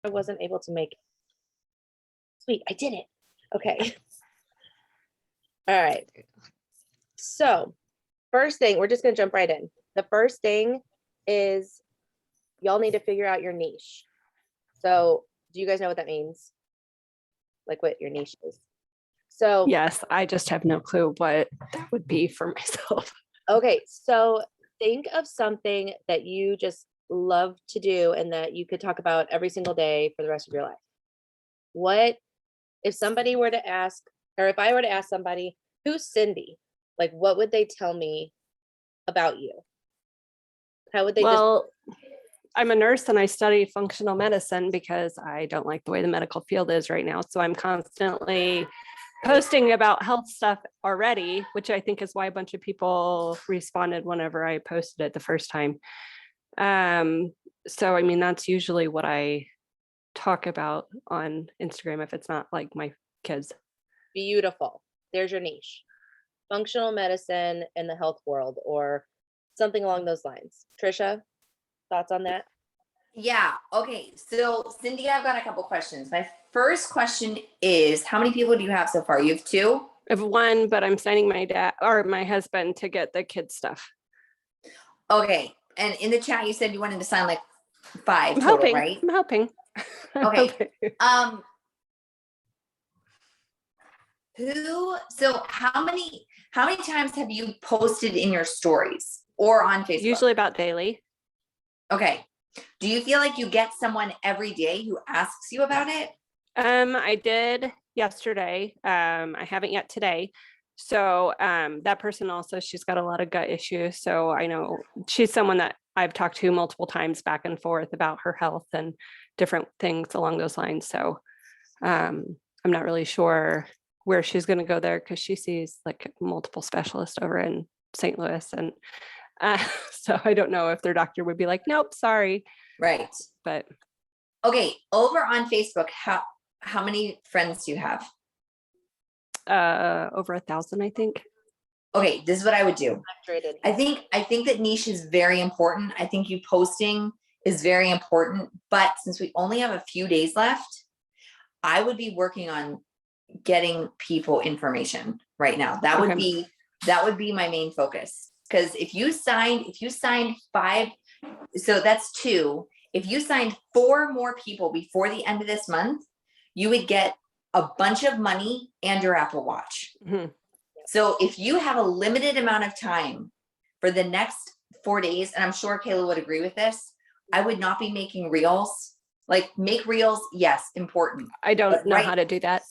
I wasn't able to make it. Sweet, I did it. Okay. All right. So first thing, we're just gonna jump right in. The first thing is y'all need to figure out your niche. So do you guys know what that means? Like what your niche is? So Yes, I just have no clue what that would be for myself. okay, so think of something that you just love to do and that you could talk about every single day for the rest of your life. What if somebody were to ask, or if I were to ask somebody, who's Cindy? Like, what would they tell me about you? How would they Well, I'm a nurse and I study functional medicine because I don't like the way the medical field is right now. So I'm constantly posting about health stuff already, which I think is why a bunch of people responded whenever I posted it the first time. So I mean, that's usually what I talk about on Instagram if it's not like my kids. beautiful? There's your niche. Functional medicine in the health world or something along those lines. Trisha, thoughts on that? Yeah. Okay. So, Cindy, I've got a couple questions. My first question is, how many people do you have so far? You have two? I have one, but I'm signing my dad or my husband to get the kids stuff. Okay. And in the chat, you said you wanted to sign like 5 I'm total, hoping. right? I'm hoping. Okay. So how many times have you posted in your stories or on Facebook? Usually about daily. Okay. Do you feel like you get someone every day who asks you about it? I did yesterday. I haven't yet today. So that person also, she's got a lot of gut issues. So I know she's someone that I've talked to multiple times back and forth about her health and different things along those lines. So I'm not really sure where she's going to go there because she sees like multiple specialists over in St. Louis. And so I don't know if their doctor would be like, nope, sorry. Right. But okay, over on Facebook, how many friends do you have? over 1,000, I think. Okay, this is what I would do. Traded. I think that niche is very important. I think you posting is very important, but since we only have a few days left, I would be working on getting people information right now. That would be my main focus. Because if you signed 5, so that's 2. If you signed 4 more people before the end of this month, you would get a bunch of money and your Apple Watch. Mm-hmm. So if you have a limited amount of time for the next 4 days, and I'm sure Kayla would agree with this, I would not be making reels. Like, make reels, yes, important. I don't know how to do that.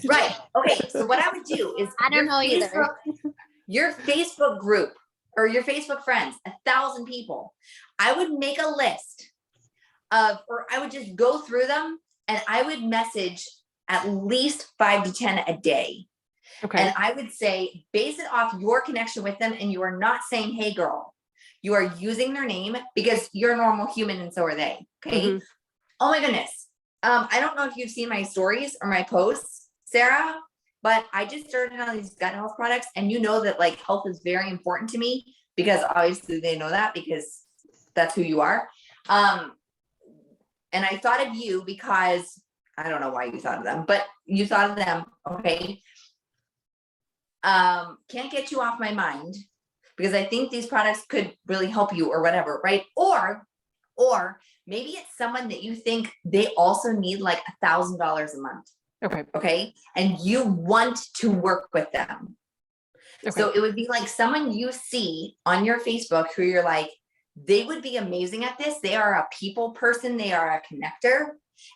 Right. Okay. So what I would do is I don't know either. Your Facebook group or your Facebook friends, 1,000 people, I would make a list or I would just go through them and I would message at least 5 to 10 a day. Okay. And I would say, base it off your connection with them. And you are not saying, hey, girl, you are using their name because you're a normal human and so are they. Okay. Mm-hmm. Oh my goodness. I don't know if you've seen my stories or my posts, Sarah, but I just started on these gut health products, and you know that like health is very important to me because obviously they know that because that's who you are. And I thought of you because I don't know why you thought of them, but you thought of them. Okay. Can't get you off my mind because I think these products could really help you or whatever. Right. Or maybe it's someone that you think they also need like $1,000 a month. Okay. Okay. And you want to work with them. Okay. So it would be like someone you see on your Facebook who you're like, they would be amazing at this. They are a people person. They are a connector.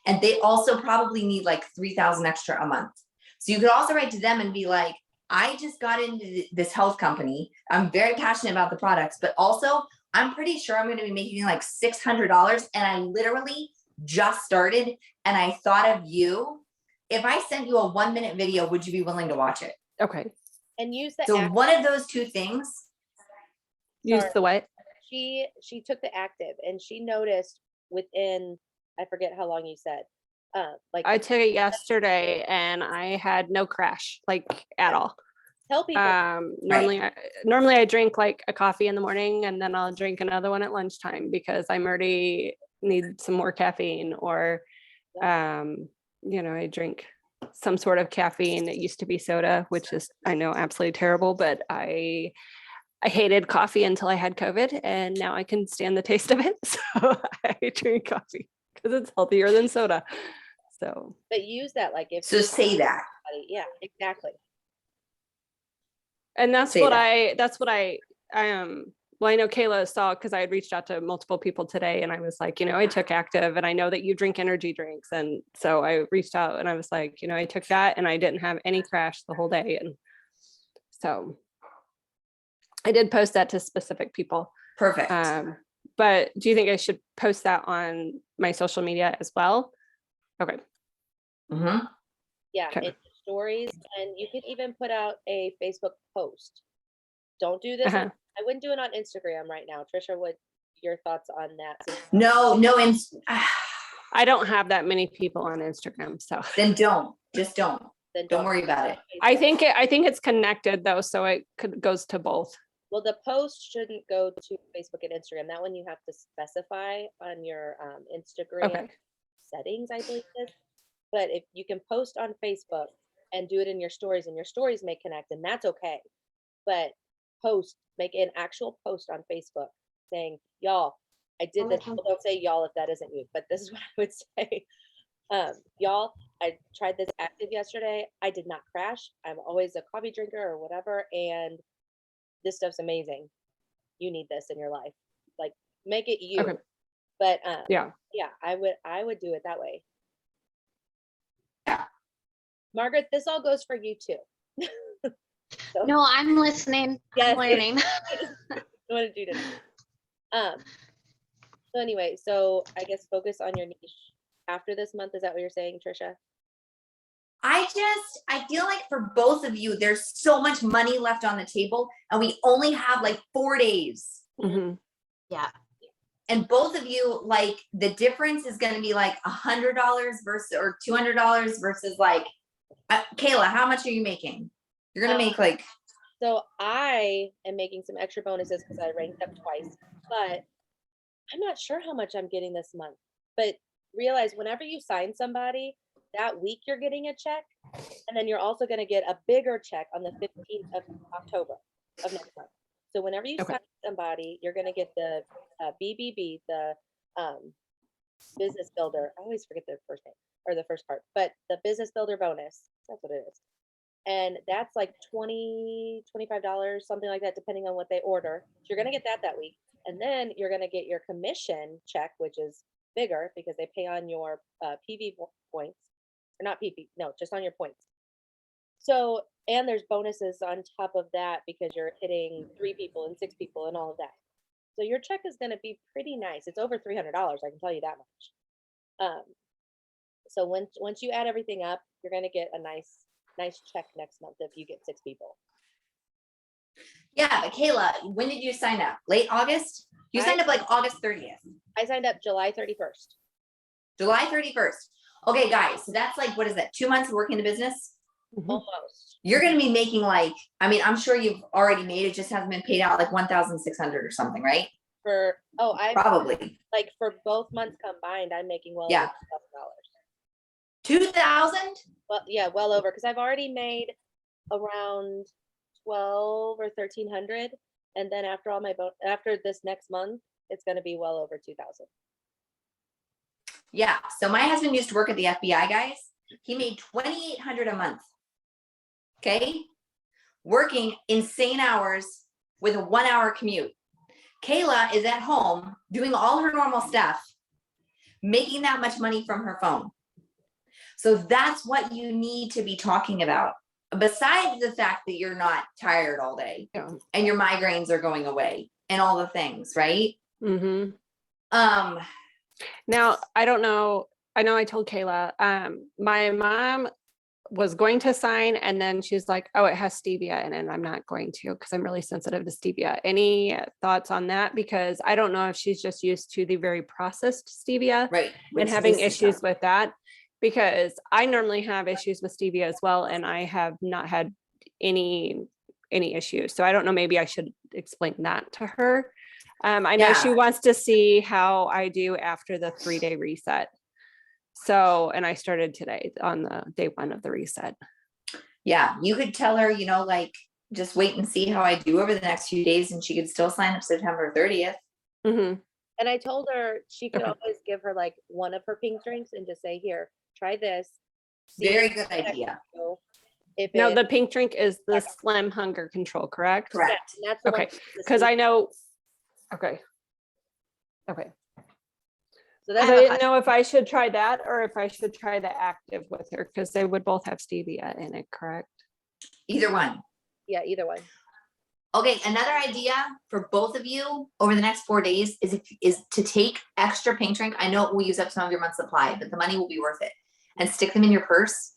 And they also probably need like 3,000 extra a month. So you could also write to them and be like, I just got into this health company. I'm very passionate about the products, but also I'm pretty sure I'm going to be making like $600. And I literally just started and I thought of you. If I sent you a 1-minute video, would you be willing to watch it? Okay. And use the so one of those 2 things. Use the what? She took the active and she noticed within, I forget how long you said. Like I took it yesterday and I had no crash, like at all. Tell people. Normally I drink like a coffee in the morning and then I'll drink another one at lunchtime because I'm already need some more caffeine or I drink some sort of caffeine. It used to be soda, which is, I know, absolutely terrible, but I hated coffee until I had COVID, and now I can stand the taste of it. So I drink coffee because it's healthier than soda. So, But use that like if So say that. yeah, exactly. and that's Say what that. well, I know Kayla saw, because I had reached out to multiple people today, and I was like, I took Active, and I know that you drink energy drinks. And so I reached out and I was like, I took that and I didn't have any crash the whole day. And so I did post that to specific people. Perfect. But do you think I should post that on my social media as well? Okay. Mhm. Yeah, Okay. in stories, and you can even put out a Facebook post. Don't do this. Uh-huh. I wouldn't do it on Instagram right now. Trisha, what your thoughts on that? No, I don't have that many people on Instagram, so then just don't. Then Don't worry about it. I think it's connected though, so it goes to both. Well, the post shouldn't go to Facebook and Instagram. That one you have to specify on your Instagram Okay. settings, I believe it is. But if you can post on Facebook and do it in your stories, and your stories may connect, and that's okay. But make an actual post on Facebook saying, y'all, I did this. Well, don't say y'all if that isn't you, but this is what I would say. Y'all, I tried this Active yesterday. I did not crash. I'm always a coffee drinker or whatever, and this stuff's amazing. You need this in your life. Like, make it you. Okay. But Yeah. I would do it that way. Yeah. Margaret, this all goes for you too. No, I'm listening. Yes. I'm learning. What did you do? So anyway, so I guess focus on your niche after this month. Is that what you're saying, Trisha? I feel like for both of you, there's so much money left on the table, and we only have like 4 days. Mhm. Yeah. And both of you, like, the difference is going to be like $100 versus or $200 versus like, Kayla, how much are you making? You're going to make like. So I am making some extra bonuses because I ranked up twice, but I'm not sure how much I'm getting this month. But realize whenever you sign somebody, that week you're getting a check, and then you're also going to get a bigger check on the 15th of October of next month. So whenever you Okay. sign somebody, you're going to get the BBB, the business builder. I always forget the first name or the first part, but the business builder bonus. That's what it is. And that's like $20, $25, something like that, depending on what they order. So you're going to get that week. And then you're going to get your commission check, which is bigger because they pay on your PV points, or not PV, no, just on your points. So, and there's bonuses on top of that because you're hitting 3 people and 6 people and all of that. So your check is going to be pretty nice. It's over $300. I can tell you that much. So once you add everything up, you're going to get a nice check next month if you get 6 people. Yeah, but Kayla, when did you sign up? Late August? You signed up like August 30th. I signed up July 31st. July 31st. Okay, guys, so that's like, what is that? 2 months of working the business? Mhm. Almost. You're going to be making like, I mean, I'm sure you've already made it, just hasn't been paid out, like 1,600 or something, right? I Probably. like for both months combined, I'm making well Yeah. over $2,000. 2,000? Well, yeah, well over, because I've already made around 12 or 1,300, and then after all after this next month, it's going to be well over 2,000. Yeah. So my husband used to work at the FBI, guys. He made 2,800 a month. Okay. Working insane hours with a 1-hour commute. Kayla is at home doing all her normal stuff, making that much money from her phone. So that's what you need to be talking about. Besides the fact that you're not tired all day, Yeah. and your migraines are going away and all the things, right? Mhm. Now, I don't know. I know I told Kayla, my mom was going to sign, and then she's like, oh, it has stevia in it, and I'm not going to because I'm really sensitive to stevia. Any thoughts on that? Because I don't know if she's just used to the very processed stevia, right. and having issues with that, because I normally have issues with stevia as well, and I have not had any issues. So I don't know, maybe I should explain that to her. I know she wants to see how I do after the 3-day reset. So, and I started today on the day one of the reset. Yeah, you could tell her, like, just wait and see how I do over the next few days, and she could still sign up September 30th. Mhm. And I told her she could Okay. always give her like one of her pink drinks and just say, here, try this. see Very if good it idea. affects you. If Now it, the pink drink is the Slim Hunger Control, correct? yeah, Correct. and that's the one Okay, with the because sweet- I know. Okay. Okay. so Because that's I didn't know if I should try that or if I should try the active with her, because they would both have stevia in it, correct? Either one. yeah, either one. Okay, another idea for both of you over the next 4 days is to take extra pink drink. I know it will use up some of your month's supply, but the money will be worth it. And stick them in your purse.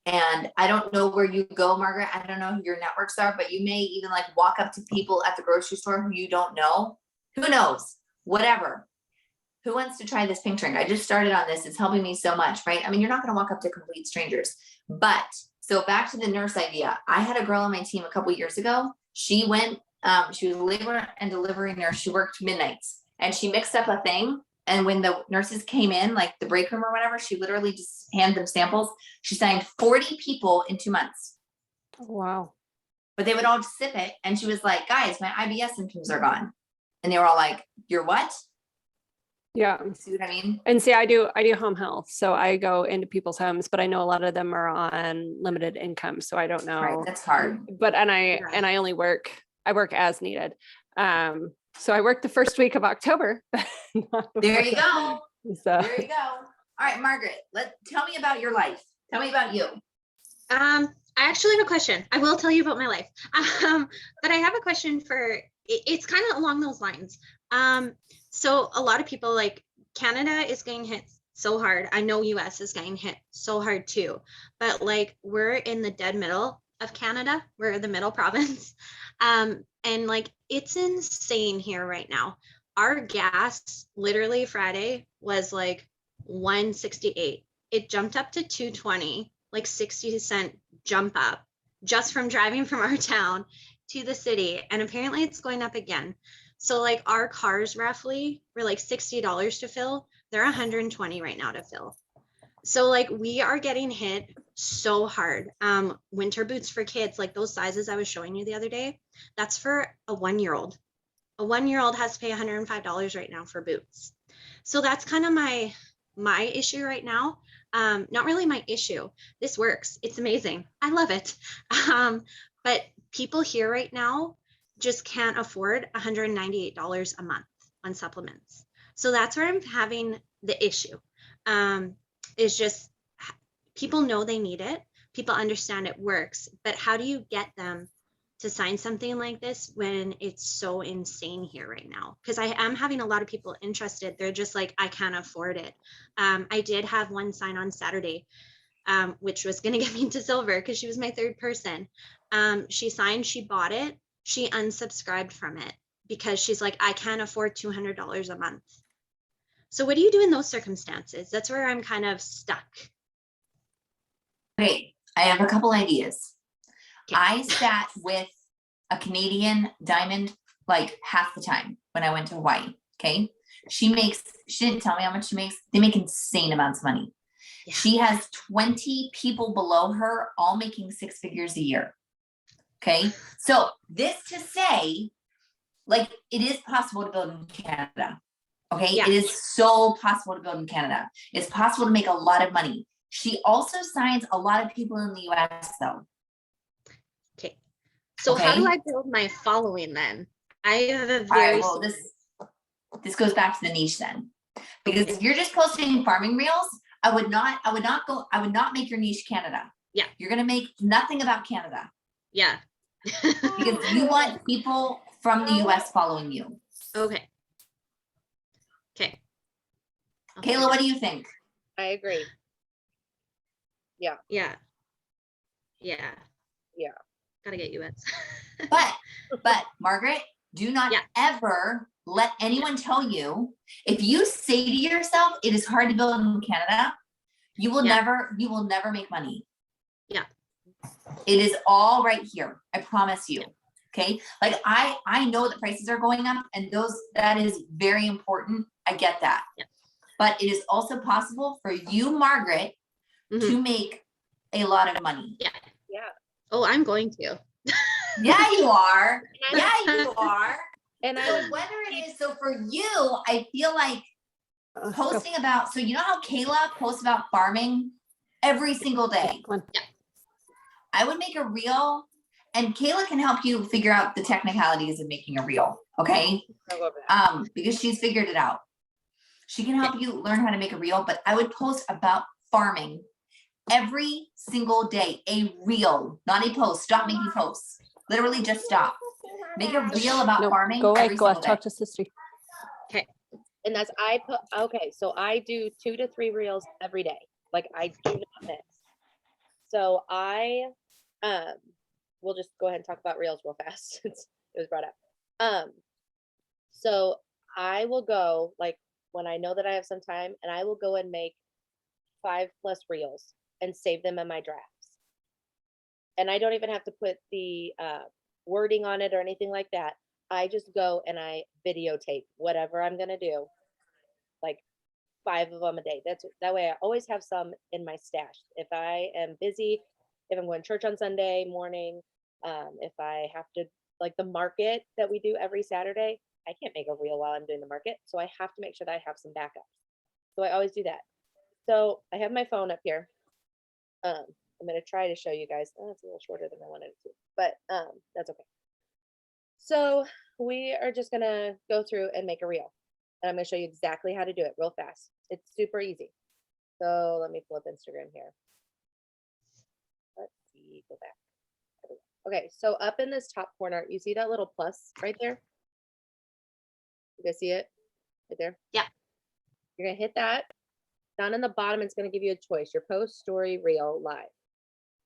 And I don't know where you go, Margaret. I don't know who your networks are, but you may even like walk up to people at the grocery store who you don't know. Who knows? Whatever. Who wants to try this pink drink? I just started on this. It's helping me so much, right? I mean, you're not going to walk up to complete strangers, but so back to the nurse idea. I had a girl on my team a couple years ago. She went, she was a labor and delivery nurse. She worked midnights and she mixed up a thing. And when the nurses came in, like the break room or whatever, she literally just handed them samples. She signed 40 people in 2 months, Wow. but they would all just sip it. And she was like, guys, my IBS symptoms are gone. And they were all like, you're what? Yeah. See what I mean? And see, I do home health. So I go into people's homes, but I know a lot of them are on limited income. So I don't know. Right. That's hard. But I only work as needed. So I worked the first week of October. There you go. So There you go. All right, Margaret, tell me about your life. Tell me about you. I actually have a question. I will tell you about my life. But I have a question for, it's kind of along those lines. So a lot of people like Canada is getting hit so hard. I know US is getting hit so hard too, but like we're in the dead middle of Canada. We're the middle province. And like, it's insane here right now. Our gas literally Friday was like 168. It jumped up to 220, like 60-cent jump up just from driving from our town to the city. And apparently it's going up again. So like our cars roughly were like $60 to fill. They're 120 right now to fill. So like we are getting hit so hard. Winter boots for kids, like those sizes I was showing you the other day, that's for a 1-year-old. A 1-year-old has to pay $105 right now for boots. So that's kind of my issue right now. Not really my issue. This works. It's amazing. I love it. But people here right now just can't afford $198 a month on supplements. So that's where I'm having the issue. Is just people know they need it. People understand it works, but how do you get them to sign something like this when it's so insane here right now? Because I am having a lot of people interested. They're just like, I can't afford it. I did have one sign on Saturday, which was going to get me to silver because she was my third person. She signed, she bought it. She unsubscribed from it because she's like, I can't afford $200 a month. So what do you do in those circumstances? That's where I'm kind of stuck. Okay, I have a couple ideas. Okay. I sat with a Canadian diamond like half the time when I went to Hawaii. Okay. She didn't tell me how much she makes. They make insane amounts of money. Yeah. She has 20 people below her, all making 6 figures a year. Okay. So this to say, like, it is possible to build in Canada. Okay. Yeah. It is so possible to build in Canada. It's possible to make a lot of money. She also signs a lot of people in the US though. Okay. So how do Okay. I build my following then? I have a All very right, well, this goes back to the niche then. Because if you're just posting farming reels, I would not make your niche Canada. Yeah. You're gonna make nothing about Canada yeah. because you want people from the US following you. Okay. Okay. Kayla, what do you think? I agree. Yeah. Yeah. Yeah. Gotta get US. But Margaret, do not Yeah. ever let anyone tell you, if you say to yourself, it is hard to build in Canada, you will Yeah. never make money. Yeah. It is all right here. I promise you. Okay. Like I know that prices are going up and that is very important. I get that. Yeah. but it is also possible for you, Margaret, Mhm. to make a lot of money. Yeah. Oh, I'm going to. Yeah, you are. And Yeah, I- you are. And I So would, whether it is, so for you, I feel like Go. posting about, so you know how Kayla posts about farming every single day? Come on. I would make a reel, and Kayla can help you figure out the technicalities of making a reel, okay? I'll go over that. Because she's figured it out. She can help you learn how to make a reel, but I would post about farming every single day, a reel, not a post. Stop making posts. Literally just stop. Make a reel about No, farming go away. every Go single day. talk to sister. And that's, I put, okay, so I do 2 to 3 reels every day. Like I do not miss. So we'll just go ahead and talk about reels real fast since it was brought up. So I will go like when I know that I have some time, and I will go and make 5+ reels and save them in my drafts. And I don't even have to put the wording on it or anything like that. I just go and I videotape whatever I'm gonna do, like 5 of them a day. That way I always have some in my stash. If I am busy, if I'm going to church on Sunday morning, if I have to, like the market that we do every Saturday, I can't make a reel while I'm doing the market. So I have to make sure that I have some backup. So I always do that. So I have my phone up here. I'm going to try to show you guys. Oh, it's a little shorter than I wanted it to, but that's okay. So we are just going to go through and make a reel. And I'm going to show you exactly how to do it real fast. It's super easy. So let me pull up Instagram here. Let's see, go back. There we go. Okay, so up in this top corner, you see that little plus right there? You guys see it right there? Yeah. You're gonna hit that. Down in the bottom, it's gonna give you a choice, your post, story, reel, live.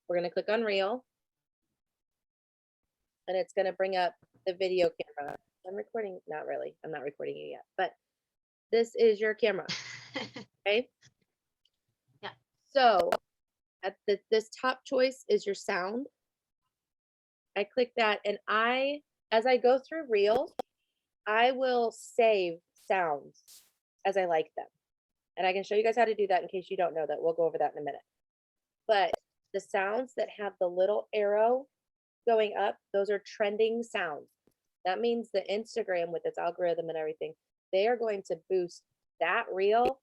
We're gonna click on reel. And it's gonna bring up the video camera. I'm recording, not really, I'm not recording you yet, but this is your camera, okay? Yeah. So at this top choice is your sound. I click that, and as I go through reels, I will save sounds as I like them. And I can show you guys how to do that in case you don't know that. We'll go over that in a minute. But the sounds that have the little arrow going up, those are trending sounds. That means the Instagram with its algorithm and everything, they are going to boost that reel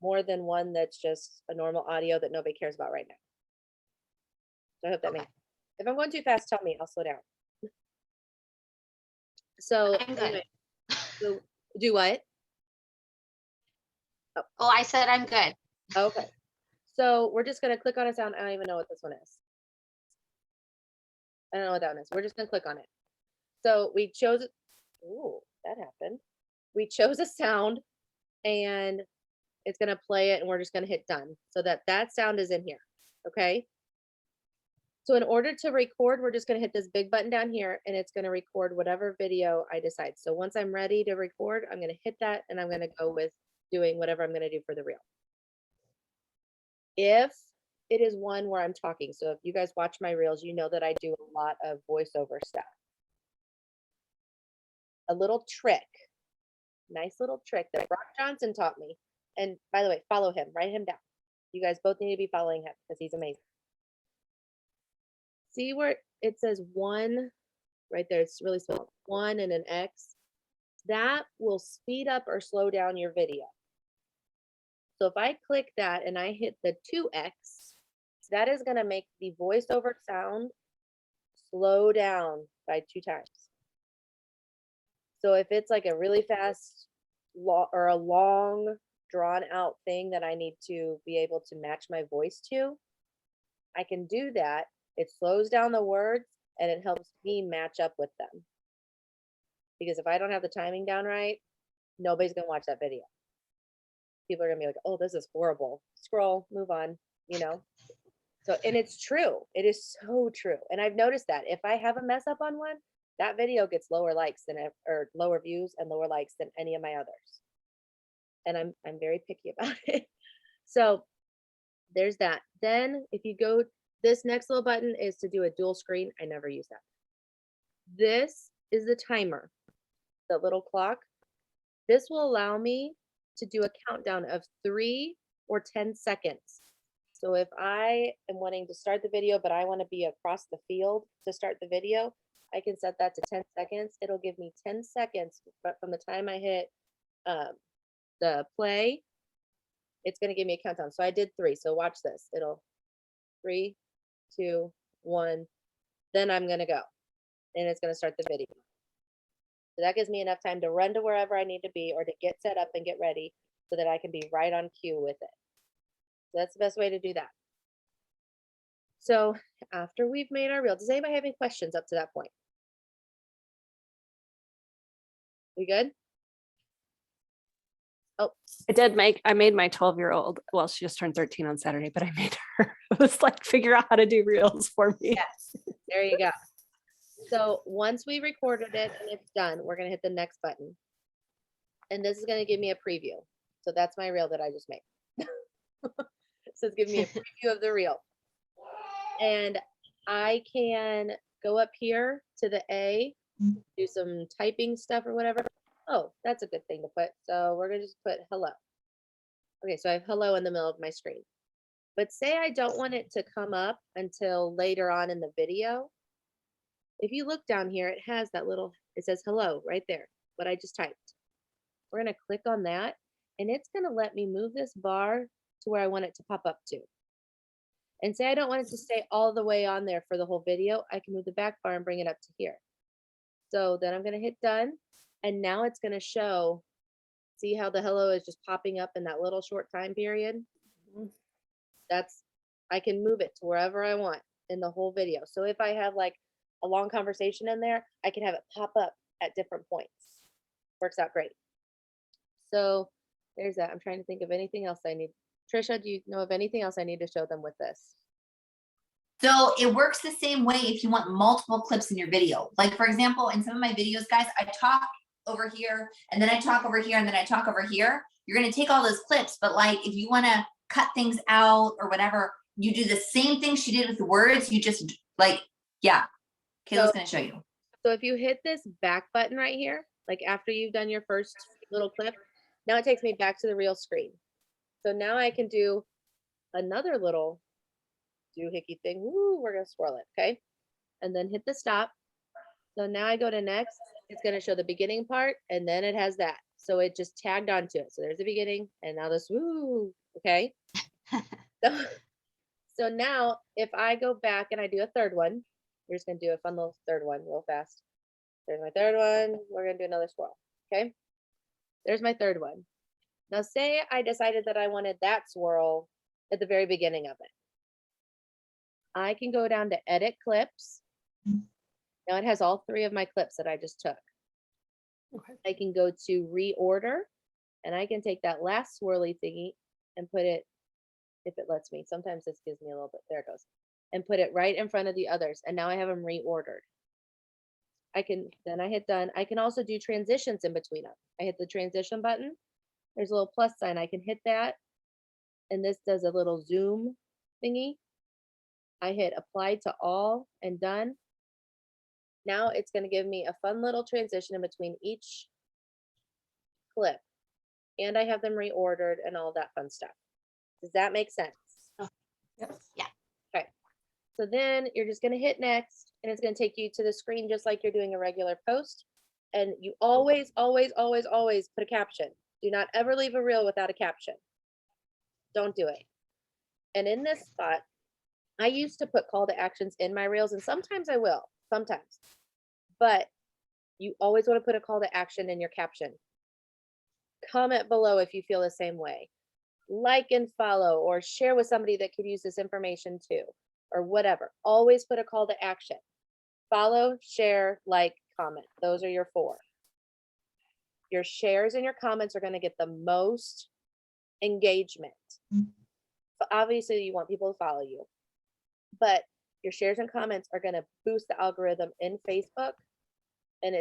more than one that's just a normal audio that nobody cares about right now. So I hope that makes sense. If I'm going too fast, tell me, I'll slow down. So I'm good. anyway, so do what? Oh, I said I'm good. Okay. So we're just gonna click on a sound. I don't even know what this one is. I don't know what that one is. We're just gonna click on it. So we chose it. Ooh, that happened. We chose a sound, and it's gonna play it, and we're just gonna hit done so that sound is in here. Okay. So in order to record, we're just gonna hit this big button down here, and it's gonna record whatever video I decide. So once I'm ready to record, I'm gonna hit that, and I'm gonna go with doing whatever I'm gonna do for the reel. If it is one where I'm talking, so if you guys watch my reels, you know that I do a lot of voiceover stuff. A little trick, nice little trick that Brock Johnson taught me. And by the way, follow him, write him down. You guys both need to be following him because he's amazing. See where it says 1 right there? It's really small. 1 and an X. That will speed up or slow down your video. So if I click that and I hit the 2X, that is going to make the voiceover sound slow down by 2 times. So if it's like a really fast or a long drawn out thing that I need to be able to match my voice to, I can do that. It slows down the words and it helps me match up with them. Because if I don't have the timing down right, nobody's going to watch that video. People are gonna be like, oh, this is horrible. Scroll, move on, you know? So, and it's true. It is so true. And I've noticed that if I have a mess up on one, that video gets lower likes than, or lower views and lower likes than any of my others. And I'm very picky about it. So there's that. Then if you go, this next little button is to do a dual screen. I never use that. This is the timer, the little clock. This will allow me to do a countdown of 3 or 10 seconds. So if I am wanting to start the video, but I want to be across the field to start the video, I can set that to 10 seconds. It'll give me 10 seconds, but from the time I hit the play, it's going to give me a countdown. So I did 3. So watch this. It'll 3, 2, 1. Then I'm going to go. And it's going to start the video. So that gives me enough time to run to wherever I need to be or to get set up and get ready so that I can be right on cue with it. So that's the best way to do that. So after we've made our reel, does anybody have any questions up to that point? We good? Oh, I made my 12-year-old, well, she just turned 13 on Saturday, but I made her, it was like, figure out how to do reels for me. yes. There you go. So once we recorded it and it's done, we're going to hit the next button. And this is going to give me a preview. So that's my reel that I just made. So it's giving me a preview of the reel. And I can go up here to the A, do some typing stuff or whatever. Oh, that's a good thing to put. So we're going to just put hello. Okay, so I have hello in the middle of my screen. But say I don't want it to come up until later on in the video. If you look down here, it has that little, it says hello right there, what I just typed. We're going to click on that, and it's going to let me move this bar to where I want it to pop up to. And say I don't want it to stay all the way on there for the whole video, I can move the back bar and bring it up to here. So then I'm going to hit done, and now it's going to show, see how the hello is just popping up in that little short time period? I can move it to wherever I want in the whole video. So if I have like a long conversation in there, I can have it pop up at different points. Works out great. So there's that. I'm trying to think of anything else I need. Trisha, do you know of anything else I need to show them with this? So it works the same way if you want multiple clips in your video. Like for example, in some of my videos, guys, I talk over here and then I talk over here and then I talk over here. You're going to take all those clips, but like if you want to cut things out or whatever, you do the same thing she did with the words. You just like, yeah, Kayla's going to show you. So if you hit this back button right here, like after you've done your first little clip, now it takes me back to the real screen. So now I can do another little doohickey thing. Woo, we're going to swirl it. Okay. And then hit the stop. So now I go to next. It's going to show the beginning part and then it has that. So it just tagged onto it. So there's the beginning and now this woo. Okay. So now if I go back and I do a third one, we're just going to do a fun little third one real fast. There's my third one. We're going to do another swirl. Okay. There's my third one. Now say I decided that I wanted that swirl at the very beginning of it. I can go down to edit clips. Now it has all 3 of my clips that I just took. Okay. I can go to reorder and I can take that last swirly thingy and put it, if it lets me, sometimes this gives me a little bit, there it goes, and put it right in front of the others. And now I have them reordered. Then I hit done. I can also do transitions in between them. I hit the transition button. There's a little plus sign. I can hit that. And this does a little zoom thingy. I hit apply to all and done. Now it's going to give me a fun little transition in between each clip. And I have them reordered and all that fun stuff. Does that make sense? Yes. Yeah. Okay. So then you're just going to hit next and it's going to take you to the screen just like you're doing a regular post. And you always, always, always, always put a caption. Do not ever leave a reel without a caption. Don't do it. And in this spot, I used to put call to actions in my reels, and sometimes I will, sometimes. But you always want to put a call to action in your caption. Comment below if you feel the same way. Like and follow or share with somebody that could use this information too, or whatever. Always put a call to action. Follow, share, like, comment. Those are your 4. Your shares and your comments are going to get the most engagement. But obviously, you want people to follow you. But your shares and comments are going to boost the algorithm in Facebook. And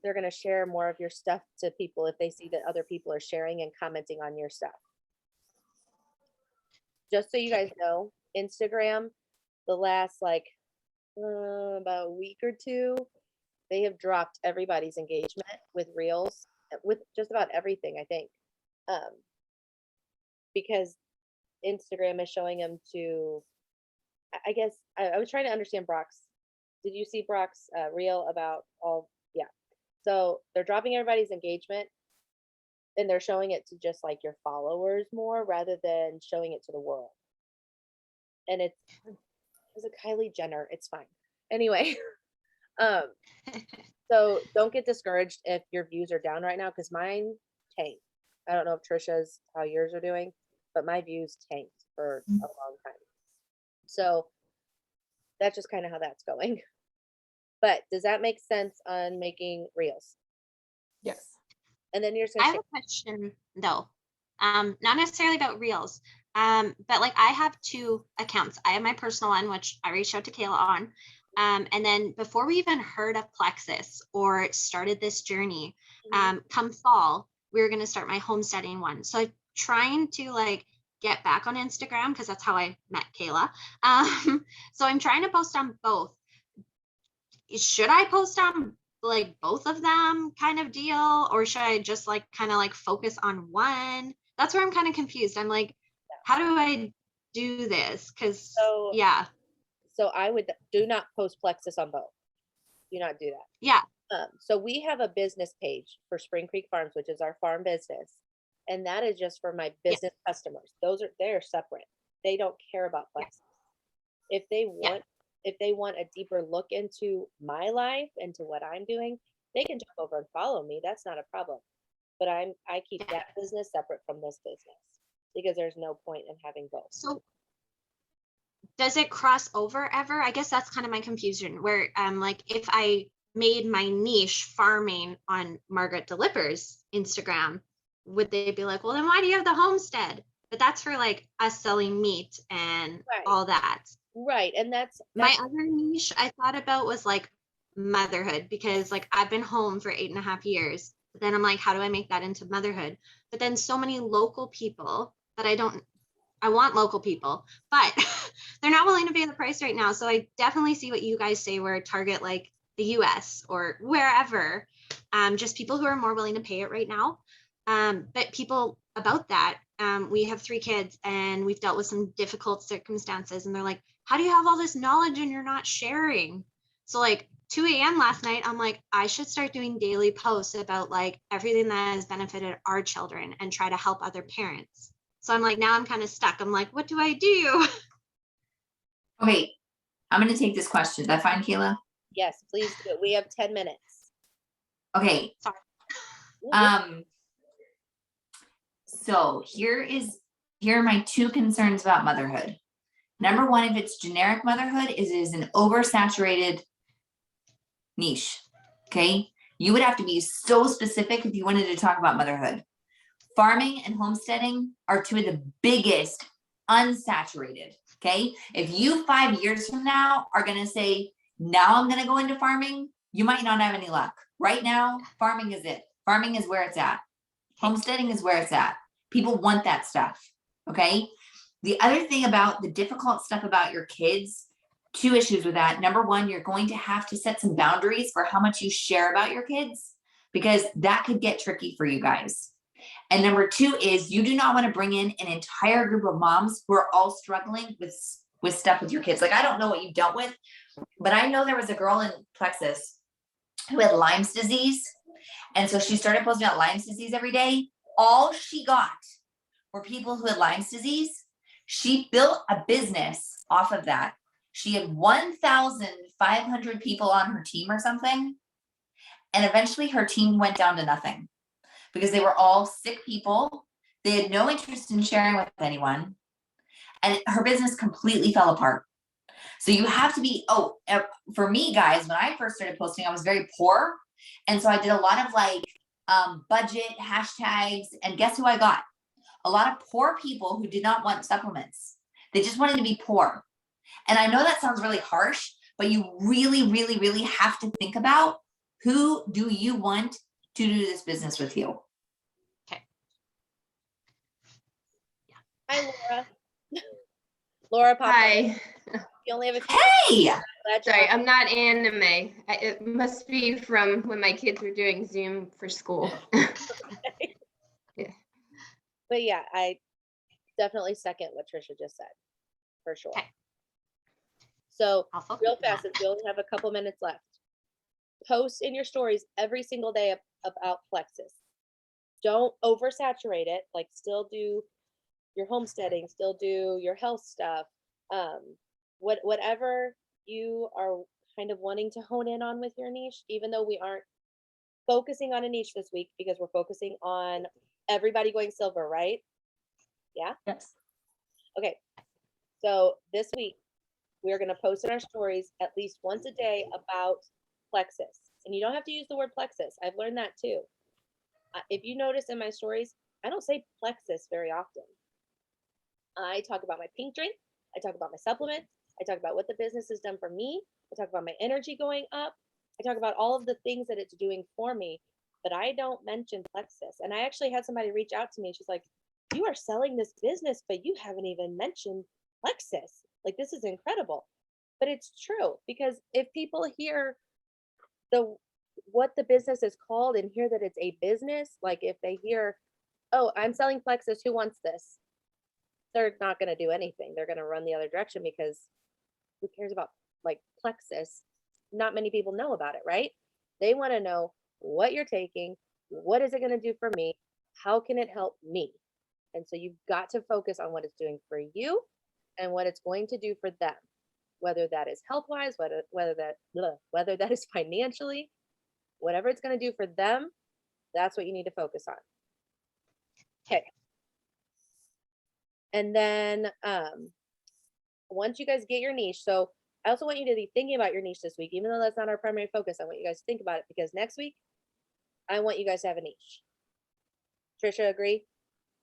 they're going to share more of your stuff to people if they see that other people are sharing and commenting on your stuff. Just so you guys know, Instagram, the last about a week or 2, they have dropped everybody's engagement with reels, with just about everything, I think. Because Instagram is showing them to, I guess, I was trying to understand Brock's. Did you see Brock's reel about all? Yeah. So they're dropping everybody's engagement and they're showing it to just like your followers more rather than showing it to the world. And it's a Kylie Jenner. It's fine. Anyway, so don't get discouraged if your views are down right now because mine tanked. I don't know if Trisha's how yours are doing, but my views tanked for a long time. So that's just kind of how that's going. But does that make sense on making reels? Yes. And then you're I have a question though, not necessarily about reels, but like I have two accounts. I have my personal one, which I reached out to Kayla on. And then before we even heard of Plexus or started this journey, come fall, we were going to start my homesteading one. So I'm trying to like get back on Instagram because that's how I met Kayla. So I'm trying to post on both. Should I post on like both of them kind of deal, or should I just like kind of like focus on one? That's where I'm kind of confused. I'm like, how do I do this? Because yeah. So I would do not post Plexus on both. Do not do that. Yeah. So we have a business page for Spring Creek Farms, which is our farm business. And that is just for my business customers. They're separate. They don't care about Plexus. If they want a deeper look into my life, into what I'm doing, they can jump over and follow me. That's not a problem. But I keep that business separate from this business because there's no point in having both. So does it cross over ever? I guess that's kind of my confusion where like if I made my niche farming on Margaret Delivers Instagram, would they be like, well, then why do you have the homestead? But that's for like us selling meat and all that. Right. And that's my other niche I thought about was like motherhood, because like I've been home for 8.5 years. But then I'm like, how do I make that into motherhood? But then so many local people that I want local people, but they're not willing to pay the price right now. So I definitely see what you guys say where target like the US or wherever, just people who are more willing to pay it right now. But people about that, we have 3 kids and we've dealt with some difficult circumstances and they're like, how do you have all this knowledge and you're not sharing? So like 2 a.m. last night, I'm like, I should start doing daily posts about like everything that has benefited our children and try to help other parents. So I'm like, now I'm kind of stuck. I'm like, what do I do? Okay, I'm going to take this question. Is that fine, Kayla? Yes, please do it. We have 10 minutes. Okay. Sorry. So here are my 2 concerns about motherhood. Number 1, if it's generic motherhood, it is an oversaturated niche. Okay. You would have to be so specific if you wanted to talk about motherhood. Farming and homesteading are 2 of the biggest unsaturated. Okay. If you 5 years from now are going to say, now I'm going to go into farming, you might not have any luck. Right now, farming is it. Farming is where it's at. Homesteading is where it's at. People want that stuff. Okay. The other thing about the difficult stuff about your kids, 2 issues with that. Number 1, you're going to have to set some boundaries for how much you share about your kids, because that could get tricky for you guys. And number 2 is you do not want to bring in an entire group of moms who are all struggling with stuff with your kids. Like, I don't know what you dealt with, but I know there was a girl in Plexus who had Lyme's disease. And so she started posting about Lyme's disease every day. All she got were people who had Lyme's disease. She built a business off of that. She had 1,500 people on her team or something. And eventually her team went down to nothing because they were all sick people. They had no interest in sharing with anyone. And her business completely fell apart. So you have to be, for me, guys, when I first started posting, I was very poor. And so I did a lot of like budget hashtags, and guess who I got? A lot of poor people who did not want supplements. They just wanted to be poor. And I know that sounds really harsh, but you really, really, really have to think about, who do you want to do this business with you? Okay. Hi, Laura. Laura, Papa. Hi. You only have a Hey! Sorry, I'm not anime. It must be from when my kids were doing Zoom for school. Yeah. But yeah, I definitely second what Trisha just said, for sure. Okay. So I'll focus real on that. fast, since we only have a couple minutes left. Post in your stories every single day about Plexus. Don't oversaturate it. Like, still do your homesteading, still do your health stuff. Whatever you are kind of wanting to hone in on with your niche, even though we aren't focusing on a niche this week because we're focusing on everybody going silver, right? Yeah. Yes. Okay. So this week we're going to post in our stories at least once a day about Plexus. And you don't have to use the word Plexus. I've learned that too. If you notice in my stories, I don't say Plexus very often. I talk about my pink drink. I talk about my supplement. I talk about what the business has done for me. I talk about my energy going up. I talk about all of the things that it's doing for me, but I don't mention Plexus. And I actually had somebody reach out to me. She's like, you are selling this business, but you haven't even mentioned Plexus. Like, this is incredible. But it's true, because if people hear what the business is called and hear that it's a business, like if they hear, oh, I'm selling Plexus, who wants this? They're not going to do anything. They're going to run the other direction, because who cares about like Plexus? Not many people know about it, right? They want to know what you're taking. What is it going to do for me? How can it help me? And so you've got to focus on what it's doing for you and what it's going to do for them, whether that is health-wise, whether that is financially, whatever it's going to do for them, that's what you need to focus on. Okay. And then once you guys get your niche, so I also want you to be thinking about your niche this week, even though that's not our primary focus. I want you guys to think about it, because next week, I want you guys to have a niche. Trisha, agree?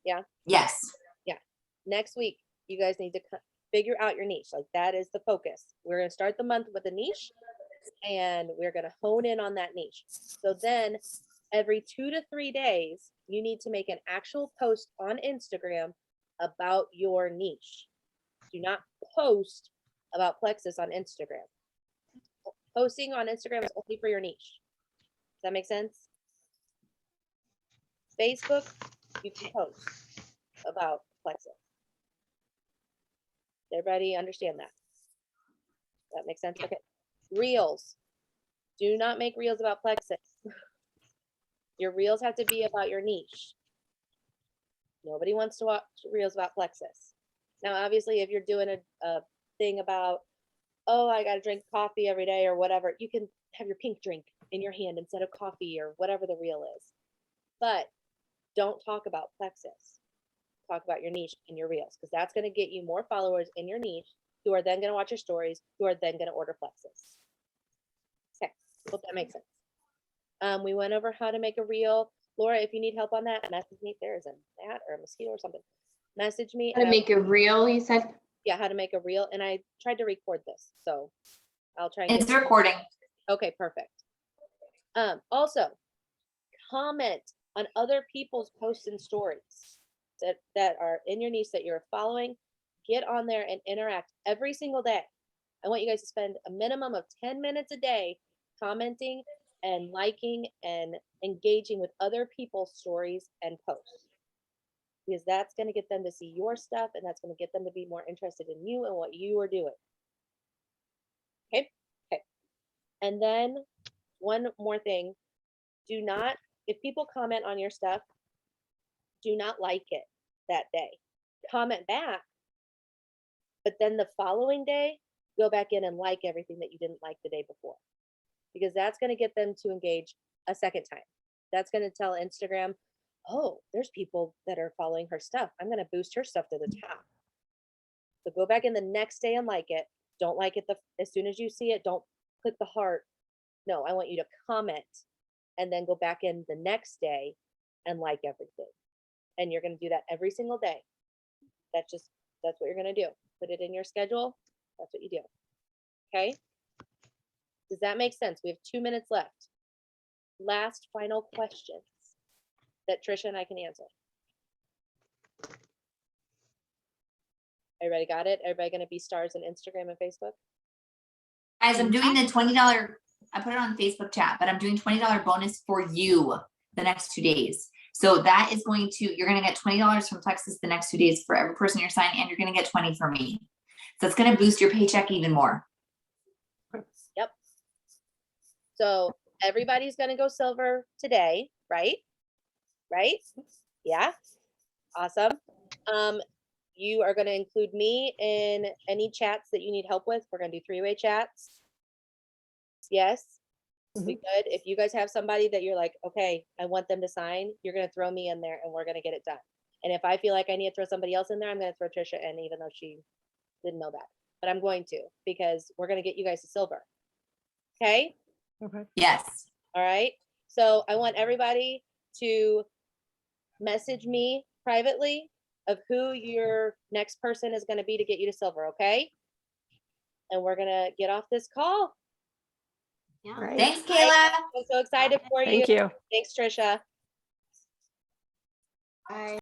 Yeah. Yes. Next week, you guys need to figure out your niche. Like, that is the focus. We're going to start the month with a niche, and we're going to hone in on that niche. So then every 2 to 3 days, you need to make an actual post on Instagram about your niche. Do not post about Plexus on Instagram. Posting on Instagram is only for your niche. Does that make sense? Facebook, you can post about Plexus. Everybody understand that? That makes sense? Okay. Reels. Do not make reels about Plexus. Your reels have to be about your niche. Nobody wants to watch reels about Plexus. Now, obviously, if you're doing a thing about, oh, I got to drink coffee every day or whatever, you can have your pink drink in your hand instead of coffee or whatever the reel is. But don't talk about Plexus. Talk about your niche in your reels, because that's going to get you more followers in your niche, who are then going to watch your stories, who are then going to order Plexus. Okay, hope that makes sense. We went over how to make a reel. Laura, if you need help on that, message me. If there is a gnat or a mosquito or something, message me. How to make it real, you said? Yeah, how to make a reel. And I tried to record this, so I'll try and It's get recording. Okay, perfect. Also, comment on other people's posts and stories that are in your niche that you're following. Get on there and interact every single day. I want you guys to spend a minimum of 10 minutes a day commenting and liking and engaging with other people's stories and posts, because that's going to get them to see your stuff, and that's going to get them to be more interested in you and what you are doing. Okay. And then one more thing, if people comment on your stuff, do not like it that day. Comment back, but then the following day, go back in and like everything that you didn't like the day before, because that's going to get them to engage a second time. That's going to tell Instagram, oh, there's people that are following her stuff. I'm going to boost her stuff to the top. So go back in the next day and like it. Don't like it as soon as you see it. Don't click the heart. No, I want you to comment and then go back in the next day and like everything. And you're going to do that every single day. That's what you're going to do. Put it in your schedule. That's what you do. Okay. Does that make sense? We have 2 minutes left. Last final questions that Trisha and I can answer. Everybody got it? Everybody going to be stars on Instagram and Facebook? Guys, I'm doing the $20, I put it on Facebook chat, but I'm doing $20 bonus for you the next 2 days. So that is going to, you're gonna get $20 from Plexus the next 2 days for every person you're signing, and you're gonna get 20 from me. So it's gonna boost your paycheck even more. Yep. So everybody's gonna go silver today, right? Right? Yeah. Awesome. You are gonna include me in any chats that you need help with. We're gonna do 3-way chats. Yes. We good. If you guys have somebody that you're like, okay, I want them to sign, you're gonna throw me in there and we're gonna get it done. And if I feel like I need to throw somebody else in there, I'm gonna throw Trisha in, even though she didn't know that. But I'm going to, because we're gonna get you guys to silver. Okay? Yes. All right. So I want everybody to message me privately of who your next person is going to be to get you to silver. Okay. And we're going to get off this call. Yeah. Right. Thanks, Kayla. I'm so excited for you. Thank you. Thanks, Trisha. Bye.